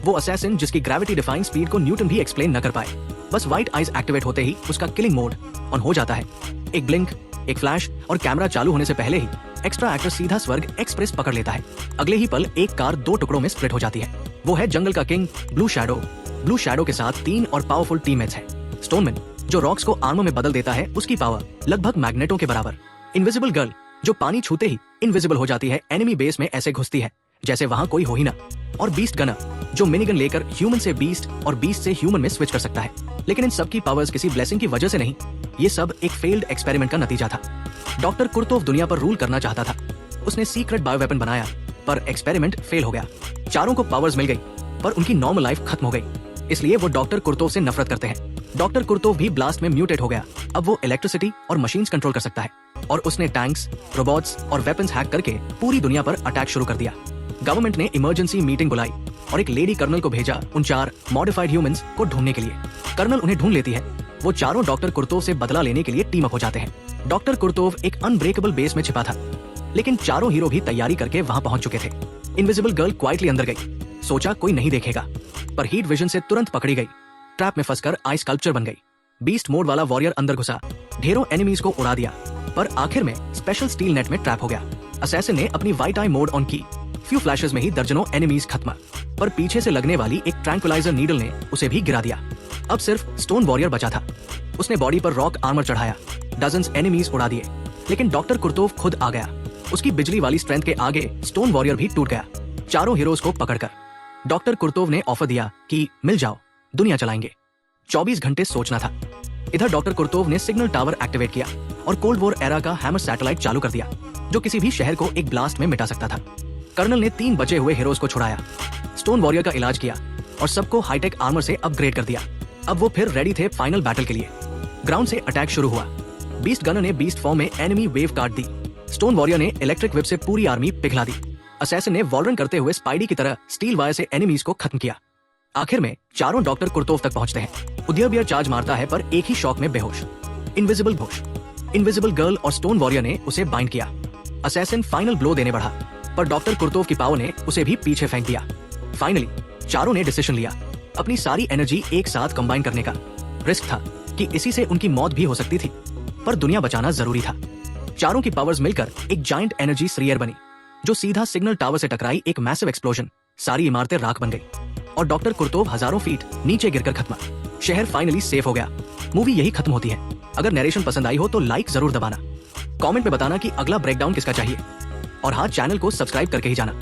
वो असैसिन जिसकी gravity defying speed को न्यूटन भी एक्सप्लेन न कर पाए। बस व्हाइट आइज एक्टिवेट होते ही उसका किलिंग मोड ऑन हो जाता है। एक ब्लिंक, एक फ्लैश और कैमरा चालू होने से पहले ही एक्स्ट्रा एक्टर सीधा स्वर्ग एक्सप्रेस पकड़ लेता है। अगले ही पल एक कार 2 टुकड़ों में स्प्लिट हो जाती है। वो है जंगल का king blue shadow. Blue shadow के साथ 3 और पावरफुल टीममेट्स हैं। स्टोनमैन जो रॉक्स को आर्मर में बदल देता है, उसकी पावर लगभग मैग्नेटों के बराबर। इनविजिबल गर्ल जो पानी छूते ही इनविजिबल हो जाती है, एनिमी बेस में ऐसे घुसती है जैसे वहां कोई हो ही ना। और बीस्ट गनर जो मिनीगन लेकर ह्यूमन से बीस्ट और बीस्ट से ह्यूमन में स्विच कर सकता है। लेकिन इन सब की पावर्स किसी ब्लेसिंग की वजह से नहीं, ये सब एक फेल्ड एक्सपेरिमेंट का नतीजा था। डॉक्टर कुर्तोव दुनिया पर रूल करना चाहता था। उसने सीक्रेट बायोवेपन बनाया, पर एक्सपेरिमेंट फेल हो गया। चारों को पावर्स मिल गई, पर उनकी नॉर्मल लाइफ खत्म हो गई। इसलिए वो डॉक्टर कुर्तोव से नफरत करते हैं। डॉक्टर कुर्तोव भी ब्लास्ट में म्यूटेट हो गया। अब वो इलेक्ट्रिसिटी और मशीन्स कंट्रोल कर सकता है। और उसने टैंक्स, रोबोट्स और वेपन्स हैक करके पूरी दुनिया पर अटैक शुरू कर दिया। गवर्नमेंट ने इमरजेंसी मीटिंग बुलाई और एक लेडी कर्नल को भेजा उन 4 मॉडिफाइड ह्यूमंस को ढूंढने के लिए। कर्नल उन्हें ढूंढ लेती है। वो चारों डॉक्टर कुर्तोव से बदला लेने के लिए टीम अप हो जाते हैं। डॉक्टर कुर्तोव एक अनब्रेकेबल बेस में छिपा था, लेकिन चारों हीरो भी तैयारी करके वहां पहुंच चुके थे। इनविजिबल गर्ल क्वाइटली अंदर गई, सोचा कोई नहीं देखेगा, पर हीट विजन से तुरंत पकड़ी गई। ट्रैप में फंसकर आइस स्कल्पचर बन गई। बीस्ट मोड वाला वॉरियर अंदर घुसा, ढेरों एनिमीज को उड़ा दिया, पर आखिर में स्पेशल स्टील नेट में ट्रैप हो गया। असैसिन ने अपनी व्हाइट आई मोड ऑन की। फ्यू फ्लैशेस में ही दर्जनों एनिमीज खत्म, पर पीछे से लगने वाली एक ट्रैंक्विलाइजर नीडल ने उसे भी गिरा दिया। अब सिर्फ स्टोन वॉरियर बचा था। उसने बॉडी पर रॉक आर्मर चढ़ाया, डजन्स एनिमीज उड़ा दिए, लेकिन डॉक्टर कुर्तोव खुद आ गया। उसकी बिजली वाली स्ट्रेंथ के आगे स्टोन वॉरियर भी टूट गया। चारों हीरोज को पकड़कर डॉक्टर कुर्तोव ने ऑफर दिया कि मिल जाओ, दुनिया चलाएंगे। 24 घंटे सोचना था। इधर डॉक्टर कुर्तोव ने सिग्नल टावर एक्टिवेट किया और कोल्ड वॉर एरा का हैमर सैटेलाइट चालू कर दिया, जो किसी भी शहर को एक ब्लास्ट में मिटा सकता था। कर्नल ने 3 बचे हुए हीरोज को छुड़ाया, स्टोन वॉरियर का इलाज किया और सबको हाईटेक आर्मर से अपग्रेड कर दिया। अब वो फिर रेडी थे फाइनल बैटल के लिए। ग्राउंड से अटैक शुरू हुआ। बीस्ट गनर ने बीस्ट फॉर्म में एनिमी वेव काट दी। स्टोन वॉरियर ने इलेक्ट्रिक विप से पूरी आर्मी पिघला दी। असैसिन ने वॉल्रन करते हुए स्पाइडी की तरह स्टील वायर से एनिमीज को खत्म किया। आखिर में चारों डॉक्टर कुर्तोव तक पहुंचते हैं। उदियबियर चार्ज मारता है, पर एक ही शॉक में बेहोश। इनविजिबल घोष, इनविजिबल गर्ल और स्टोन वॉरियर ने उसे बाइंड किया। असैसिन फाइनल ब्लो देने बढ़ा, पर डॉक्टर कुर्तोव की पावर ने उसे भी पीछे फेंक दिया। फाइनली चारों ने डिसीजन लिया, अपनी सारी एनर्जी एक साथ कंबाइन करने का। रिस्क था कि इसी से उनकी मौत भी हो सकती थी, पर दुनिया बचाना जरूरी था। चारों की पावर्स मिलकर एक जायंट एनर्जी स्फीयर बनी, जो सीधा सिग्नल टावर से टकराई। एक मैसिव एक्सप्लोजन, सारी इमारतें राख बन गई और डॉक्टर कुर्तोव हजारों फीट नीचे गिरकर खत्म। शहर फाइनली सेफ हो गया। मूवी यही खत्म होती है। अगर नरेशन पसंद आई हो तो लाइक जरूर दबाना। कमेंट में बताना कि अगला ब्रेकडाउन किसका चाहिए, और हाँ, चैनल को सब्सक्राइब करके ही जाना।